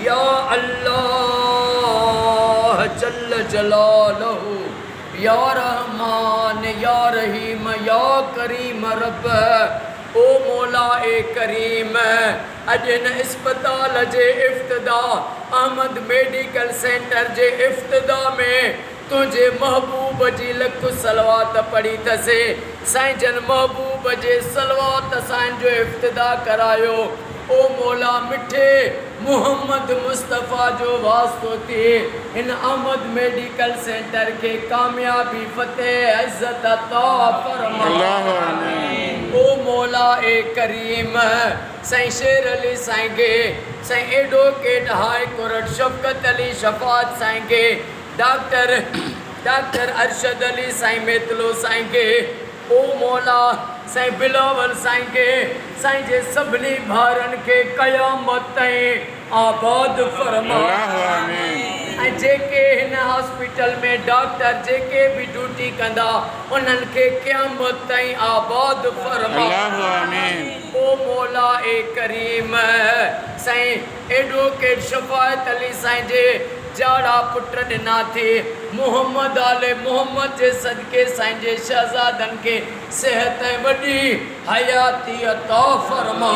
या अल्लाह जल्ल जलालहू, या रहमान या रहीम या करीम रब। ओ मौला ए करीम, अजन अस्पताल जे इफ्तिदा अहमद मेडिकल सेंटर जे इफ्तिदा में तुझे महबूब जी लख सलवात पढ़ी थसे। साईं जन महबूब जे सलवात साईं जो इफ्तिदा करायो। ओ मौला मिठे मोहम्मद मुस्तफ़ा जो वास्तो थिए इन अहमद मेडिकल सेंटर के कामयाबी फतेह इज्जत अता फरमा। ओ मौला ए करीम, साईं शेर अली साईं खे, Sai advocate high court शफ़क़त Ali Shafat Sai खे, डॉक्टर अरशद अली साईं मेतलो साईं खे, ओ मौला साईं बिलावल साईं खे, साईं जे सभिनी भाउरनि खे क़यामत ताईं आबाद फरमा। ऐं जेके हिन हॉस्पिटल में डॉक्टर जेके भी ड्यूटी कंदा उन्हनि खे क़यामत ताईं आबाद फरमा। ओ मौला ए करीम, साईं एडवोकेट शफ़ाअत अली साईं जे जाड़ा पुट ॾिना थी मोहम्मद आले मोहम्मद जे सदके साईं जे शहज़ादनि खे सेहत ऐं वॾी हयाती अता फरमा।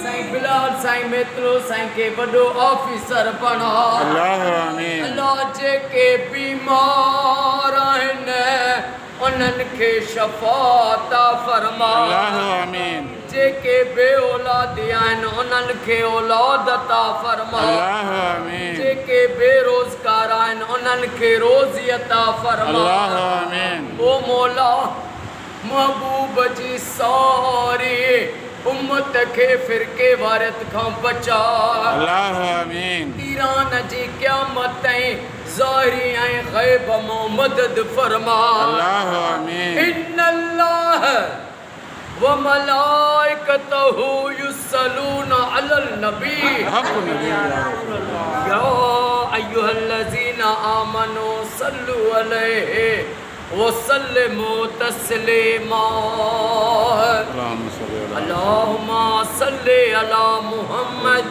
साईं बिलाल साईं मेतलो साईं खे वॾो ऑफिसर बणा। अल्लाह जेके बीमार आहिनि उन्हनि खे शफ़ाअत फरमा। जेके बे औलादी आहिनि उन्हनि खे औलाद अता फरमा। जेके बेरोज़गार आहिनि उन्हनि खे रोज़ी अता फरमा। ओ मौला महबूब जी सारी उम्मत खे फिरके वारियत खां बचा। ईरान जी क़यामत ताईं ज़ाहिरी ऐं ग़ैब मां मदद फरमा। इन्नल्लाह व मलाइकतहू युसल्लूना अलल नबी या अय्युहल्लज़ीना आमनू सल्लु अलैहि व सल्लिमू तस्लीमा। अल्लाहुम्मा सल्लि अला मुहम्मद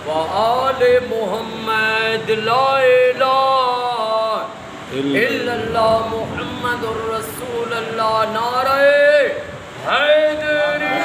व आले मुहम्मद। ला इलाहा इल्लल्लाह मुहम्मदुर रसूलुल्लाह। नारे हैदरी।